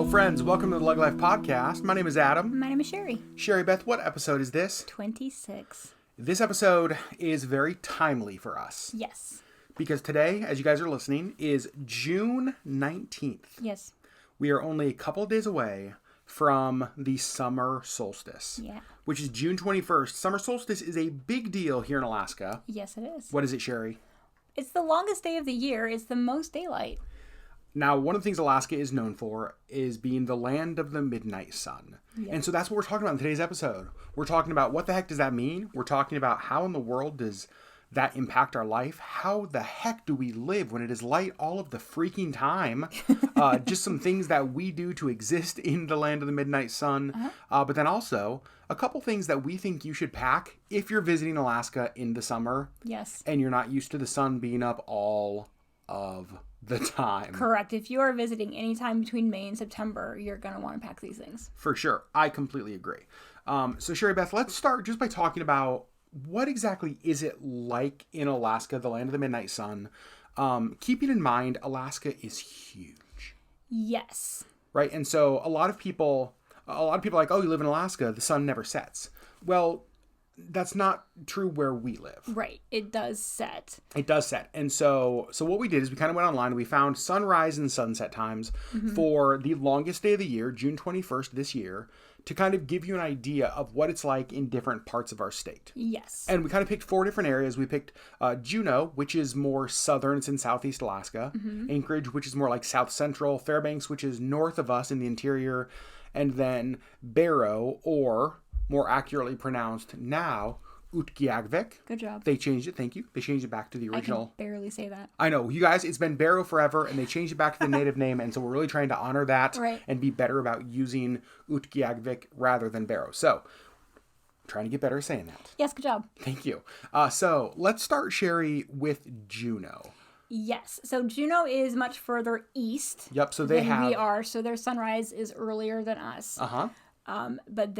friends. Welcome to the LeggLife podcast. My name is Adam. My name is Sherry. Sherry Beth, what episode is this? 26. This episode is very timely for us. Yes. Because today, as you guys are listening, is June 19th. Yes. We are only a couple of days away from the summer solstice. Yeah. Which is June 21st. Summer solstice is a big deal here in Alaska. Yes, it is. What is it, Sherry? It's the longest day of the year. It's the most daylight. Now, one of the things Alaska is known for is being the land of the midnight sun. Yes. And so that's what we're talking about in today's episode. We're talking about what the heck does that mean? We're talking about how in the world does that impact our life? How the heck do we live when it is light all of the freaking time? Just some things that we do to exist in the land of the midnight sun. But then also a couple things that we think you should pack if you're visiting Alaska in the summer. Yes. And you're not used to the sun being up all of the time. Correct. If you are visiting any time between May and September, you're going to want to pack these things. For sure. I completely agree. So Sherry Beth, let's start just by talking about what exactly is it like in Alaska, the land of the midnight sun? Keeping in mind, Alaska is huge. Yes. Right? And so a lot of people are like, oh, you live in Alaska, the sun never sets. Well, that's not true where we live. Right. It does set. It does set. And so what we did is we kind of went online and we found sunrise and sunset times for the longest day of the year, June 21st this year, to kind of give you an idea of what it's like in different parts of our state. Yes. And we kind of picked 4 different areas. We picked Juneau, which is more southern. It's in southeast Alaska. Anchorage, which is more like south central. Fairbanks, which is north of us in the interior. And then Barrow, or more accurately pronounced now, Utqiagvik. Good job. They changed it. Thank you. They changed it back to the original. I can barely say that. I know. You guys, it's been Barrow forever, and they changed it back to the native name, and so we're really trying to honor that and be better about using Utqiagvik rather than Barrow. So, trying to get better at saying that. Yes, good job. Thank you. So, let's start, Sherry, with Juneau. Yes. So Juneau is much further east Yep, so than we are. So their sunrise is earlier than us. But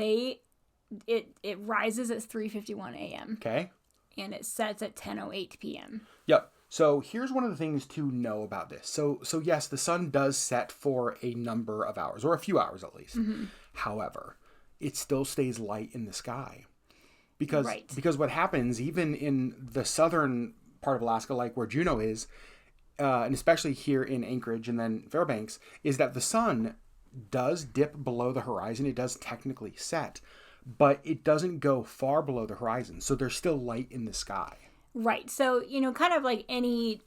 it rises at 3:51 a.m. Okay. And it sets at 10:08 p.m. Yep. So here's one of the things to know about this. So yes, the sun does set for a number of hours, or a few hours at least. However, it still stays light in the sky. Because what happens, even in the southern part of Alaska, like where Juneau is, and especially here in Anchorage and then Fairbanks, is that the sun does dip below the horizon. It does technically set, but it doesn't go far below the horizon. So there's still light in the sky. Right. So, kind of like any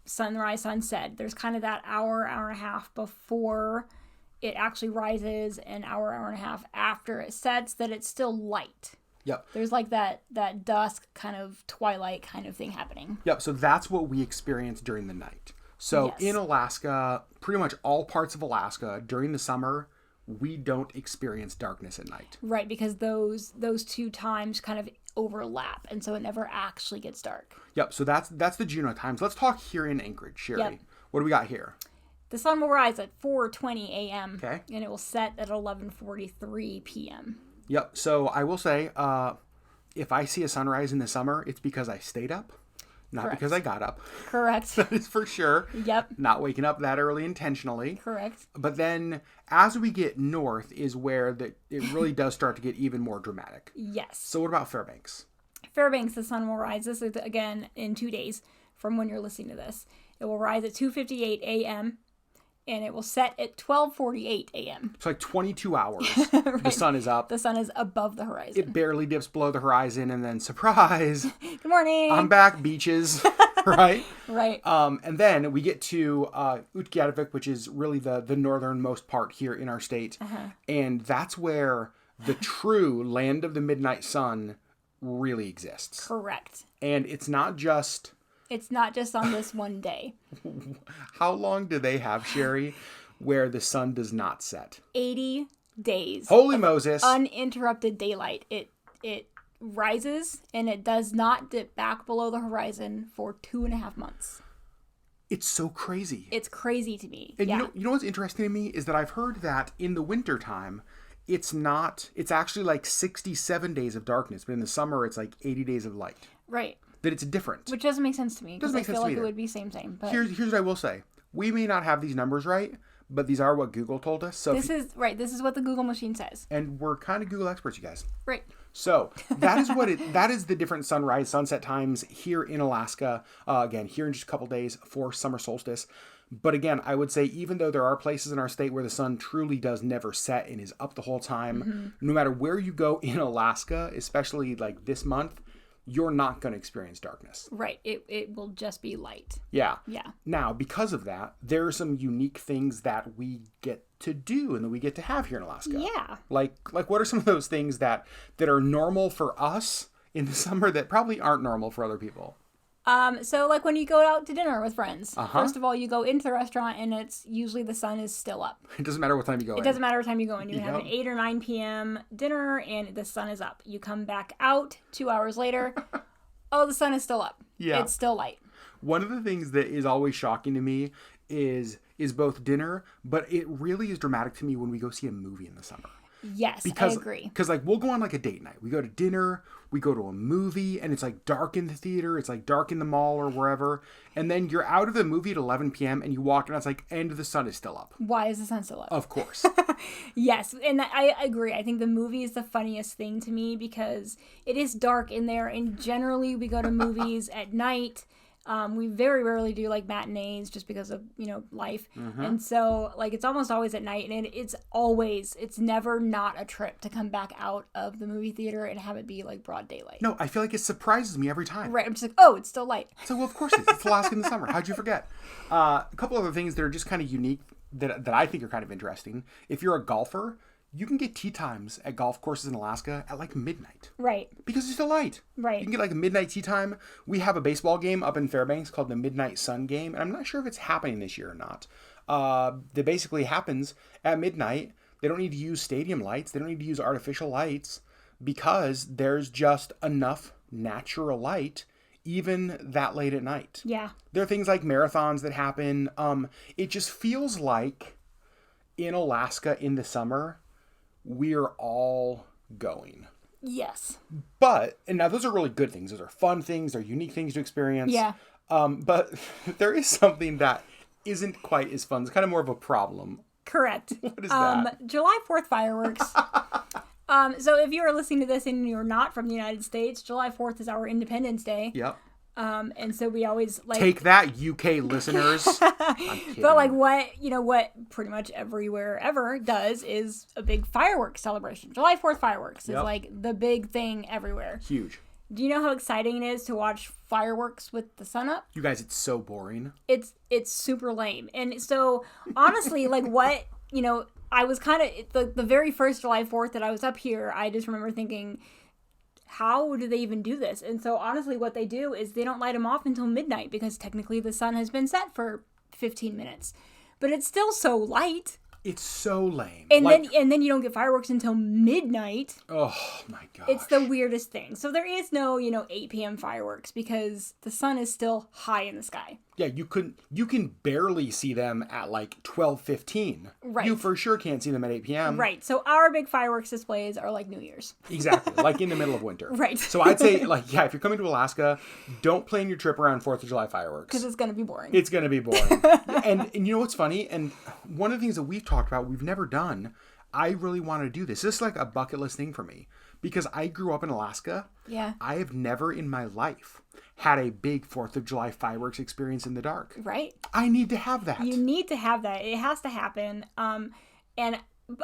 sunrise, sunset, there's kind of that hour and a half before it actually rises, an hour and a half after it sets, that it's still light. Yep. There's like that dusk kind of twilight kind of thing happening. Yep. So that's what we experience during the night. So in Alaska, pretty much all parts of Alaska during the summer, we don't experience darkness at night. Right, because those two times kind of overlap, and so it never actually gets dark. Yep, so that's the Juneau times. Let's talk here in Anchorage, Sherry. Yep. What do we got here? The sun will rise at 4:20 a.m. Okay. And it will set at 11:43 p.m. Yep, so I will say, if I see a sunrise in the summer, it's because I stayed up. Not because I got up. Correct. That is for sure. Yep. Not waking up that early intentionally. Correct. But then as we get north is where it really does start to get even more dramatic. Yes. So what about Fairbanks? Fairbanks, the sun will rise. This is, again, in 2 days from when you're listening to this. It will rise at 2:58 a.m. and it will set at 12:48 a.m. It's like 22 hours. Right. The sun is up. The sun is above the horizon. It barely dips below the horizon, and then surprise. Good morning. I'm back, beaches. Right? Right. And then we get to Utqiagvik, which is really the northernmost part here in our state. And that's where the true land of the midnight sun really exists. Correct. And it's not just on this one day. How long do they have, Sherry, where the sun does not set? 80 days. Holy Moses. Uninterrupted daylight. It rises and it does not dip back below the horizon for 2.5 months. It's so crazy. It's crazy to me. And you know what's interesting to me is that I've heard that in the wintertime, it's actually like 67 days of darkness, but in the summer it's like 80 days of light. Right. That it's different. Which doesn't make sense to me. Doesn't make sense to me I feel like either. it would be same. But Here's what I will say. We may not have these numbers right, but these are what Google told us. So this is what the Google machine says. And we're kind of Google experts, you guys. Right. So that is that is the different sunrise, sunset times here in Alaska. Again, here in just a couple days for summer solstice. But again, I would say even though there are places in our state where the sun truly does never set and is up the whole time, no matter where you go in Alaska, especially like this month, you're not going to experience darkness. Right. It will just be light. Yeah. Yeah. Now, because of that, there are some unique things that we get to do and that we get to have here in Alaska. Yeah. Like what are some of those things that are normal for us in the summer that probably aren't normal for other people? So like when you go out to dinner with friends, first of all, you go into the restaurant and it's usually the sun is still up. It doesn't matter what time you go in. It doesn't matter what time you go in. You have an 8 or 9 p.m. dinner and the sun is up. You come back out 2 hours later. Oh, the sun is still up. Yeah. It's still light. One of the things that is always shocking to me is both dinner, but it really is dramatic to me when we go see a movie in the summer. Yes, I agree. Because like we'll go on like a date night. We go to dinner, we go to a movie, and it's like dark in the theater. It's like dark in the mall or wherever. And then you're out of the movie at 11 p.m. and you walk and it's like, and the sun is still up. Why is the sun still up? Of course. Yes, and I agree. I think the movie is the funniest thing to me because it is dark in there, and generally we go to movies at night. We very rarely do like matinees just because of, life. And so like it's almost always at night, and it's never not a trip to come back out of the movie theater and have it be like broad daylight. No, I feel like it surprises me every time. Right. I'm just like, oh, it's still light. So well, of course it is. It's Alaska in the summer. How'd you forget? A couple other things that are just kind of unique that I think are kind of interesting. If you're a golfer, you can get tee times at golf courses in Alaska at like midnight. Right. Because it's still light. Right. You can get like a midnight tee time. We have a baseball game up in Fairbanks called the Midnight Sun Game, and I'm not sure if it's happening this year or not. That basically happens at midnight. They don't need to use stadium lights. They don't need to use artificial lights because there's just enough natural light even that late at night. Yeah. There are things like marathons that happen. It just feels like in Alaska in the summer, we're all going. Yes. And now those are really good things. Those are fun things. They're unique things to experience. Yeah. But there is something that isn't quite as fun. It's kind of more of a problem. Correct. What is that? July 4th fireworks. So if you are listening to this and you're not from the United States, July 4th is our Independence Day. Yep. And so we always like take that, UK listeners. I'm kidding. But like what pretty much everywhere ever does is a big fireworks celebration. July 4th fireworks is like the big thing everywhere. Huge. Do you know how exciting it is to watch fireworks with the sun up? You guys, it's so boring. It's super lame. And so honestly, like what, I was kind of the very first July 4th that I was up here, I just remember thinking, how do they even do this? And so honestly, what they do is they don't light them off until midnight because technically the sun has been set for 15 minutes. But it's still so light. It's so lame. And then you don't get fireworks until midnight. Oh my gosh. It's the weirdest thing. So there is no, 8 p.m. fireworks because the sun is still high in the sky. Yeah, you can barely see them at like 12:15. Right. You for sure can't see them at 8 p.m. Right. So our big fireworks displays are like New Year's. Exactly. Like in the middle of winter. Right. So I'd say if you're coming to Alaska, don't plan your trip around 4th of July fireworks. Because it's going to be boring. It's going to be boring. and you know what's funny? And one of the things that we've talked about, we've never done, I really want to do this. This is like a bucket list thing for me. Because I grew up in Alaska. Yeah. I have never in my life had a big 4th of July fireworks experience in the dark. Right. I need to have that. You need to have that. It has to happen. And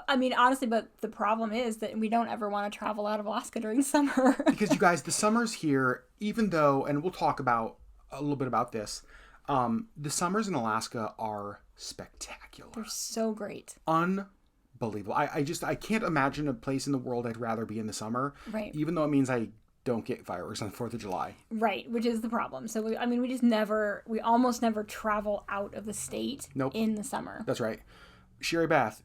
I mean, honestly, but the problem is that we don't ever want to travel out of Alaska during summer. Because you guys, the summers here, even though, and we'll talk about a little bit about this, the summers in Alaska are spectacular. They're so great. Unbelievable. I can't imagine a place in the world I'd rather be in the summer. Right. Even though it means I don't get fireworks on the 4th of July. Right, which is the problem. So, we almost never travel out of the state in the summer. That's right. Sherry Beth,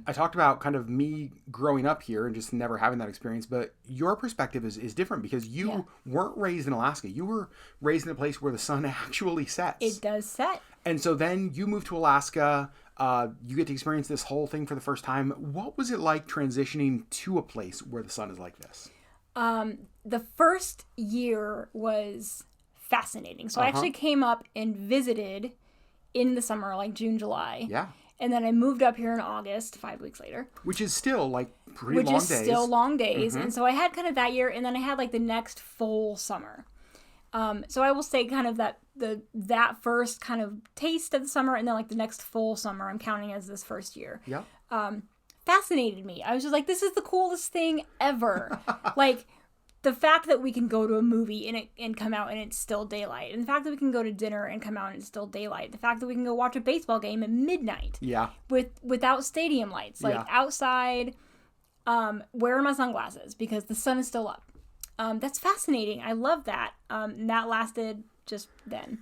I talked about kind of me growing up here and just never having that experience, but your perspective is different because you weren't raised in Alaska. You were raised in a place where the sun actually sets. It does set. And so then you moved to Alaska. You get to experience this whole thing for the first time. What was it like transitioning to a place where the sun is like this? The first year was fascinating. So I actually came up and visited in the summer, like June, July. Yeah. And then I moved up here in August, 5 weeks later. Which is still like pretty long days. Which is still long days. And so I had kind of that year, and then I had like the next full summer. So I will say kind of that first kind of taste of the summer, and then like the next full summer I'm counting as this first year. Yep. Fascinated me. I was just like, this is the coolest thing ever. Like the fact that we can go to a movie and come out and it's still daylight, and the fact that we can go to dinner and come out and it's still daylight, the fact that we can go watch a baseball game at midnight. Yeah. Without stadium lights, like outside, wearing my sunglasses because the sun is still up. That's fascinating. I love that. And that lasted just then.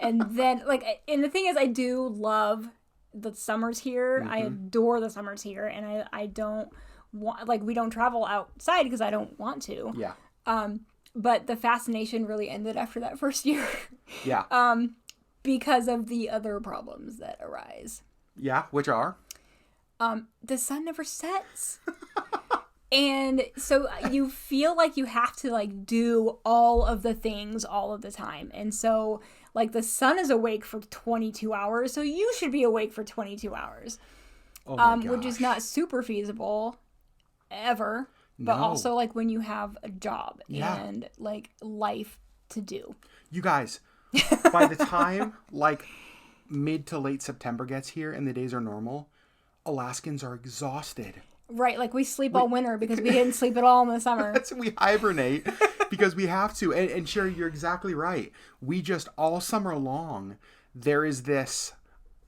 And then, and the thing is, I do love the summers here. I adore the summers here. And I don't want, we don't travel outside because I don't want to. Yeah. But the fascination really ended after that first year. Yeah. Because of the other problems that arise. Yeah, which are? The sun never sets. And so you feel like you have to do all of the things all of the time. And so the sun is awake for 22 hours. So you should be awake for 22 hours. Oh my gosh. Which is not super feasible ever. But also when you have a job and life to do. You guys, by the time mid to late September gets here and the days are normal, Alaskans are exhausted. Right, we sleep all winter because we didn't sleep at all in the summer. We hibernate because we have to. And Sherry, you're exactly right. We just, all summer long, there is this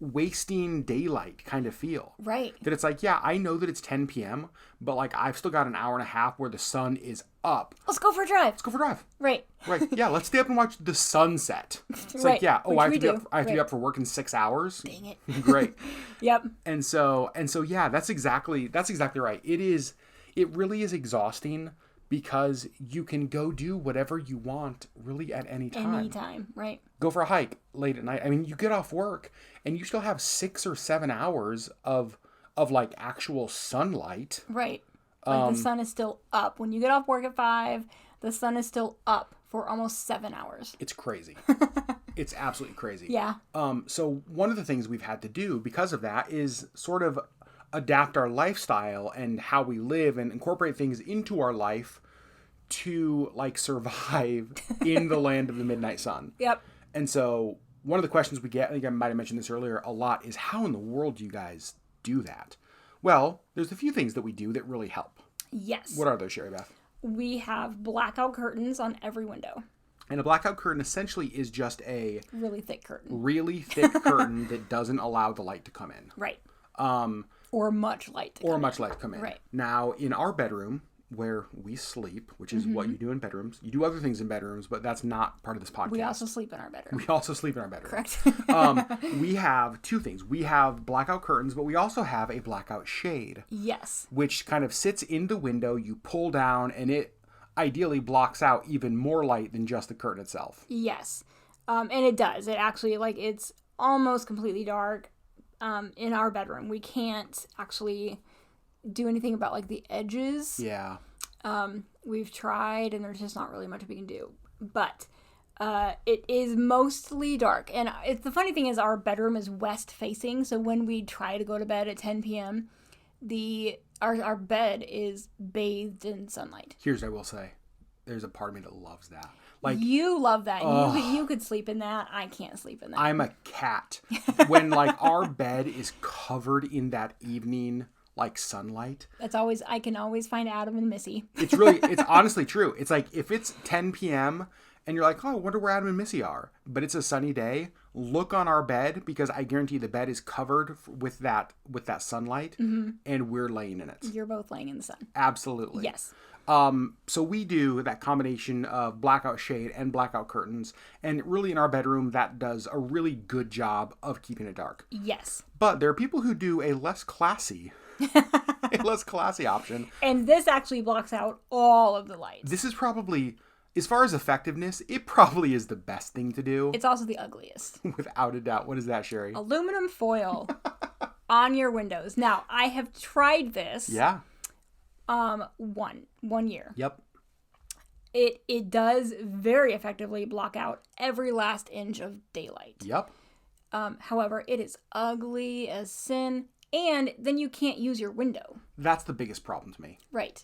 wasting daylight kind of feel. Right. That it's I know that it's 10 p.m., but I've still got an hour and a half where the sun is up. Let's go for a drive. Let's go for a drive. Right. Right. Yeah, let's stay up and watch the sunset. It's right. I have to be Right. up for work in 6 hours. Dang it. Great. Yep. And so yeah, that's exactly right. It really is exhausting because you can go do whatever you want really at any time. Anytime, right. Go for a hike late at night. I mean, you get off work and you still have 6 or 7 hours of actual sunlight. Right. The sun is still up. When you get off work at 5, the sun is still up for almost 7 hours. It's crazy. It's absolutely crazy. Yeah. So one of the things we've had to do because of that is sort of adapt our lifestyle and how we live and incorporate things into our life to survive in the land of the midnight sun. Yep. And so one of the questions we get, I think I might have mentioned this earlier a lot, is how in the world do you guys do that? Well, there's a few things that we do that really help. Yes. What are those, Sherry Beth? We have blackout curtains on every window. And a blackout curtain essentially is just a really thick curtain. Really thick curtain that doesn't allow the light to come in. Right. Or much light to come in. Right. Now, in our bedroom, where we sleep, which is what you do in bedrooms. You do other things in bedrooms, but that's not part of this podcast. We also sleep in our bedroom. Correct. We have 2 things. We have blackout curtains, but we also have a blackout shade. Yes. Which kind of sits in the window, you pull down, and it ideally blocks out even more light than just the curtain itself. Yes. And it does. It actually, it's almost completely dark in our bedroom. We can't actually do anything about the edges. Yeah. We've tried and there's just not really much we can do. But it is mostly dark. And the funny thing is our bedroom is west facing, so when we try to go to bed at 10 p.m., our bed is bathed in sunlight. Here's what I will say. There's a part of me that loves that. You love that. You could sleep in that. I can't sleep in that. I'm a cat. When our bed is covered in that evening sunlight. That's always, I can always find Adam and Missy. It's honestly true. It's if it's 10 p.m. and you're oh, I wonder where Adam and Missy are, but it's a sunny day, look on our bed because I guarantee the bed is covered with that sunlight and we're laying in it. You're both laying in the sun. Absolutely. Yes. So we do that combination of blackout shade and blackout curtains, and really in our bedroom that does a really good job of keeping it dark. Yes. But there are people who do a less classy option. And this actually blocks out all of the lights. This is probably, as far as effectiveness, it probably is the best thing to do. It's also the ugliest. Without a doubt. What is that, Sherry? Aluminum foil on your windows. Now, I have tried this. Yeah. One year. Yep. It does very effectively block out every last inch of daylight. Yep. However, it is ugly as sin, and then you can't use your window. That's the biggest problem to me. Right.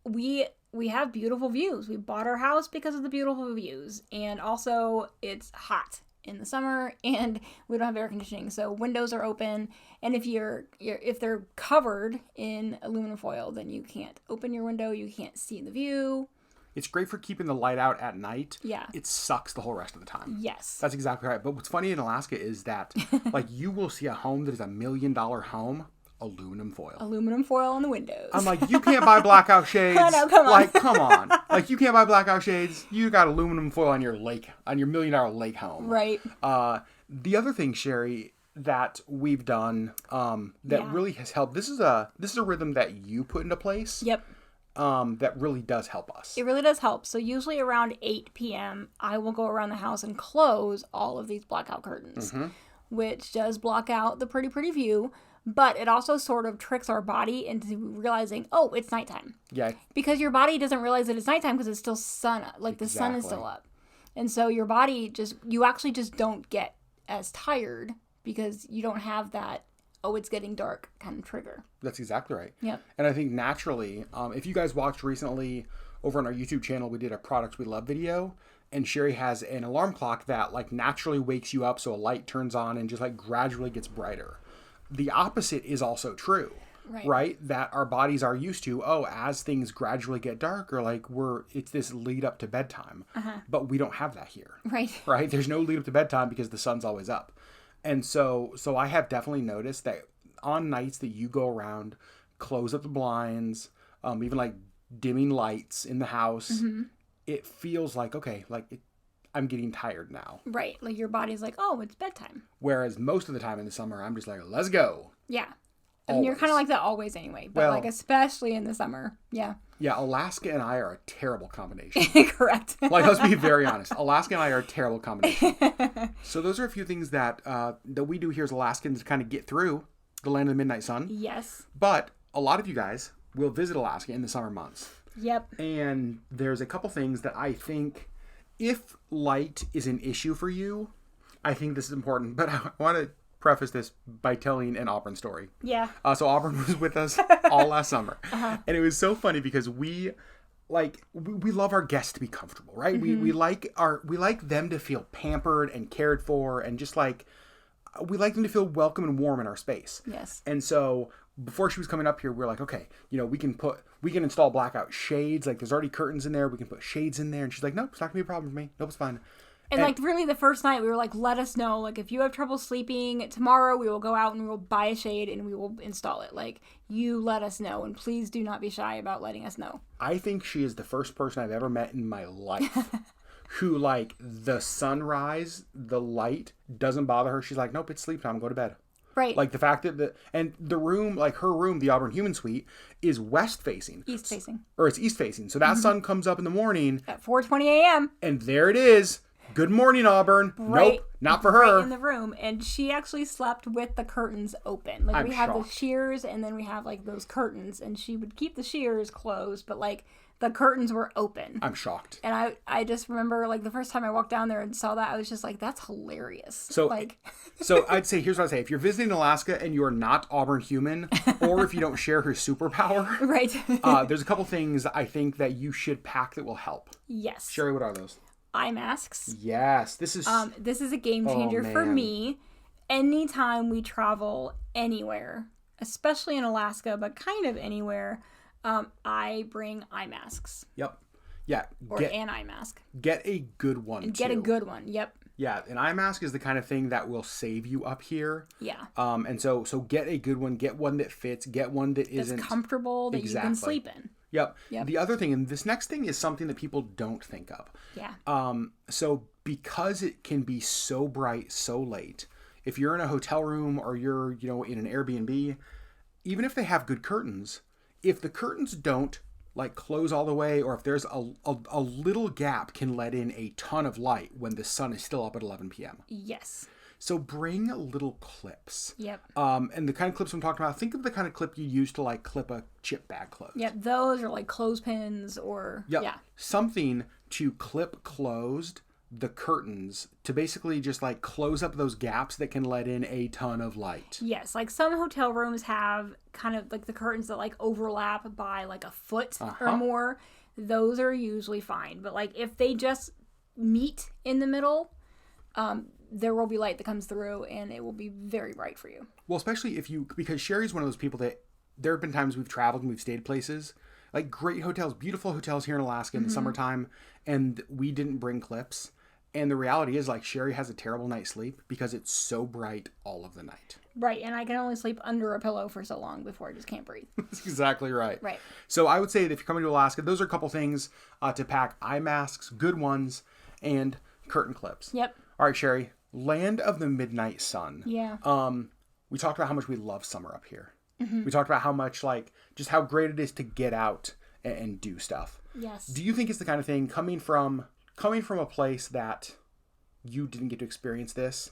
We have beautiful views. We bought our house because of the beautiful views, and also it's hot in the summer, and we don't have air conditioning, so windows are open. And if they're covered in aluminum foil, then you can't open your window. You can't see the view. It's great for keeping the light out at night. Yeah. It sucks the whole rest of the time. Yes. That's exactly right. But what's funny in Alaska is that, like, you will see a home that is $1 million home, aluminum foil. Aluminum foil on the windows. I'm like, you can't buy blackout shades. No, come on. Like, come on. Like, you can't buy blackout shades. You got aluminum foil on your lake, on your $1 million lake home. Right. The other thing, Sherry, that we've done that really has helped. This is a rhythm that you put into place. Yep. That really does help us. It really does help. So usually around 8 p.m., I will go around the house and close all of these blackout curtains, which does block out the pretty view, but it also sort of tricks our body into realizing, oh, it's nighttime. Yeah. Because your body doesn't realize that it's nighttime because it's still sun up. Like the sun is still up. And so your body you actually just don't get as tired because you don't have that, oh, it's getting dark kind of trigger. That's exactly right. Yep. And I think naturally, if you guys watched recently over on our YouTube channel, we did a Products We Love video, and Sherry has an alarm clock that like naturally wakes you up so a light turns on and just like gradually gets brighter. The opposite is also true. Right? That our bodies are used to, as things gradually get darker, like it's this lead up to bedtime. But we don't have that here. Right? There's no lead up to bedtime because the sun's always up. And so I have definitely noticed that on nights that you go around, close up the blinds, even like dimming lights in the house, it feels like, okay, like I'm getting tired now. Right. Like your body's like, oh, it's bedtime. Whereas most of the time in the summer, I'm just like, let's go. Yeah. I mean, you're kind of like that always anyway, but like especially in the summer. Yeah. Yeah, Alaska and I are a terrible combination. Correct. Like, let's be very honest. Alaska and I are a terrible combination. So those are a few things that we do here as Alaskans to kind of get through the land of the midnight sun. Yes. But a lot of you guys will visit Alaska in the summer months. Yep. And there's a couple things that I think, if light is an issue for you, I think this is important. But I want to preface this by telling an Auburn story. Yeah. So Auburn was with us all last summer. And it was so funny because we love our guests to be comfortable, right? We like them to feel pampered and cared for, and just like we like them to feel welcome and warm in our space. Yes. And so before she was coming up here, we were like, okay, we can install blackout shades. Like there's already curtains in there. We can put shades in there. And she's like, nope, it's not gonna be a problem for me. Nope, it's fine. And like really the first night we were like, let us know. Like if you have trouble sleeping, tomorrow we will go out and we will buy a shade and we will install it. Like you let us know, and please do not be shy about letting us know. I think she is the first person I've ever met in my life who like the sunrise, the light doesn't bother her. She's like, nope, it's sleep time. Go to bed. Right. Like the fact that the room, like her room, the Auburn Human Suite, is west facing. East facing. Or it's east facing. So that sun comes up in the morning. At 4:20 a.m. And there it is. Good morning, Auburn. Nope, not for her. Right in the room. And she actually slept with the curtains open. Like we have the shears and then we have like those curtains, and she would keep the shears closed, but like the curtains were open. I'm shocked. And I just remember like the first time I walked down there and saw that, I was just like, that's hilarious. So I'd say, here's what I'd say. If you're visiting Alaska and you're not Auburn Human, or if you don't share her superpower, right? There's a couple things I think that you should pack that will help. Yes. Sherry, what are those? Eye masks. Yes, this is a game changer for me. Anytime we travel anywhere, especially in Alaska, but kind of anywhere, I bring eye masks. Yep. Yeah. Or an eye mask. Get a good one. And get a good one. Yep. Yeah, an eye mask is the kind of thing that will save you up here. Yeah. And so get a good one. Get one that fits. Get one that isn't comfortable, that you can sleep in. Yep. The other thing, and this next thing is something that people don't think of. Yeah. So because it can be so bright so late, if you're in a hotel room or you're, in an Airbnb, even if they have good curtains, if the curtains don't like close all the way, or if there's a little gap, can let in a ton of light when the sun is still up at 11 p.m. Yes. So bring little clips. Yep. And the kind of clips I'm talking about, think of the kind of clip you use to like clip a chip bag closed. Yep, those are like clothespins or... Yep. Yeah. Something to clip closed the curtains to basically just like close up those gaps that can let in a ton of light. Yes, like some hotel rooms have kind of like the curtains that like overlap by like a foot or more. Those are usually fine. But like if they just meet in the middle, there will be light that comes through and it will be very bright for you. Well, especially because Sherry's one of those people that there have been times we've traveled and we've stayed places, like great hotels, beautiful hotels here in Alaska in the summertime, and we didn't bring clips. And the reality is, like, Sherry has a terrible night's sleep because it's so bright all of the night. Right, and I can only sleep under a pillow for so long before I just can't breathe. That's exactly right. Right. So I would say that if you're coming to Alaska, those are a couple things to pack: eye masks, good ones, and curtain clips. Yep. All right, Sherry, land of the midnight sun. Yeah. We talked about how much we love summer up here. We talked about how much, like, just how great it is to get out and do stuff. Yes. Do you think it's the kind of thing coming from a place that you didn't get to experience this?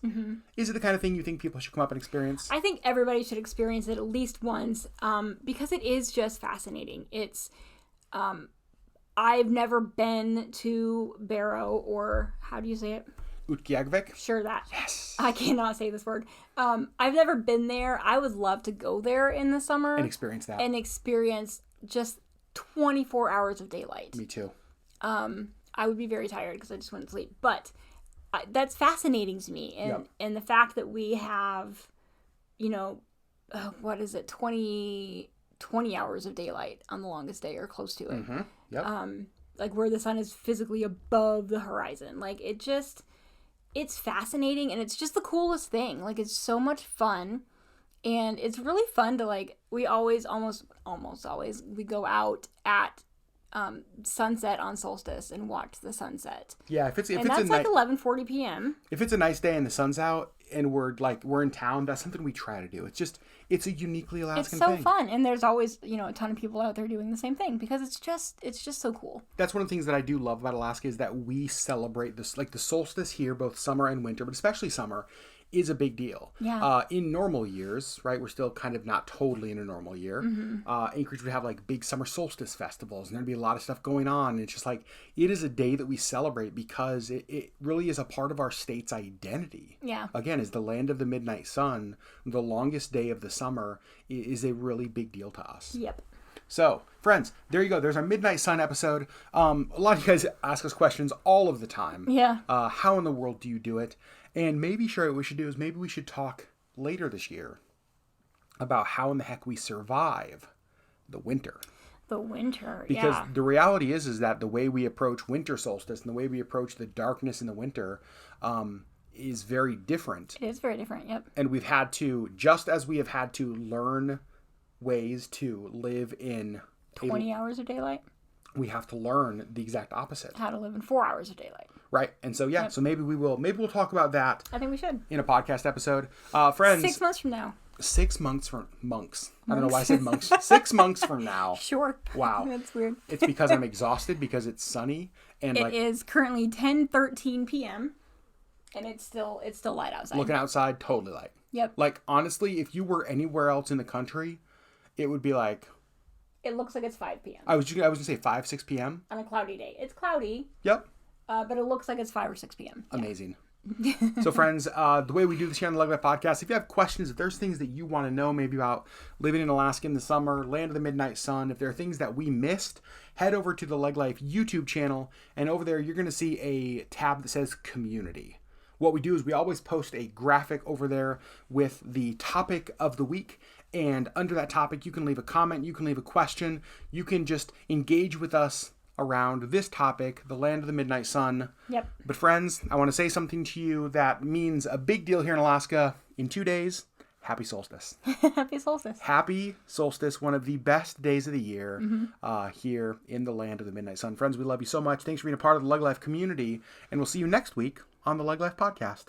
Is it the kind of thing you think people should come up and experience? I think everybody should experience it at least once, because it is just fascinating. It's, I've never been to Barrow, or how do you say it? Utqiagvik? Sure, that. Yes. I cannot say this word. I've never been there. I would love to go there in the summer. And experience that. And experience just 24 hours of daylight. Me too. I would be very tired because I just wouldn't sleep. But that's fascinating to me. And the fact that we have, 20 hours of daylight on the longest day or close to it. Yep. Like where the sun is physically above the horizon. Like it's fascinating, and it's just the coolest thing. Like it's so much fun. And it's really fun to, like, we always, almost always, we go out at sunset on solstice and watch the sunset. Yeah, if it's like 11:40 p.m. If it's a nice day and the sun's out and we're in town, that's something we try to do. It's a uniquely Alaskan thing. It's so fun, and there's always a ton of people out there doing the same thing because it's just so cool. That's one of the things that I do love about Alaska is that we celebrate this, like the solstice here, both summer and winter, but especially summer, is a big deal. Yeah. In normal years, right, we're still kind of not totally in a normal year. Anchorage would have like big summer solstice festivals, and there'd be a lot of stuff going on. And it's just like, it is a day that we celebrate because it really is a part of our state's identity. Yeah. Again, as the land of the midnight sun, the longest day of the summer is a really big deal to us. Yep. So, friends, there you go. There's our Midnight Sun episode. A lot of you guys ask us questions all of the time. Yeah. How in the world do you do it? And maybe, sure, what we should do is maybe we should talk later this year about how in the heck we survive the winter. The winter, because the reality is that the way we approach winter solstice and the way we approach the darkness in the winter is very different. It is very different, yep. And we've had to, just as we have had to learn ways to live in 20 hours of daylight, we have to learn the exact opposite. How to live in 4 hours of daylight. Right. And so, so maybe we'll talk about that. I think we should. In a podcast episode. Friends. 6 months from now. 6 months from monks. I don't know why I said monks. 6 months from now. Sure. Wow. That's weird. It's because I'm exhausted because it's sunny. And it is currently 10:13 p.m. and it's still light outside. Looking outside, totally light. Yep. Like, honestly, if you were anywhere else in the country, it would be like... It looks like it's 5 p.m. I was going to say 5, 6 p.m. On a cloudy day. It's cloudy. Yep. But it looks like it's 5 or 6 p.m. Amazing. Yeah. So, friends, the way we do this here on the LeggLife podcast, if you have questions, if there's things that you want to know maybe about living in Alaska in the summer, land of the midnight sun, if there are things that we missed, head over to the LeggLife YouTube channel, and over there you're going to see a tab that says Community. What we do is we always post a graphic over there with the topic of the week. And under that topic, you can leave a comment, you can leave a question, you can just engage with us around this topic, the land of the midnight sun. Yep. But friends, I want to say something to you that means a big deal here in Alaska. In 2 days, happy solstice. Happy solstice. Happy solstice, one of the best days of the year here in the land of the midnight sun. Friends, we love you so much. Thanks for being a part of the LeggLife community, and we'll see you next week on the LeggLife podcast.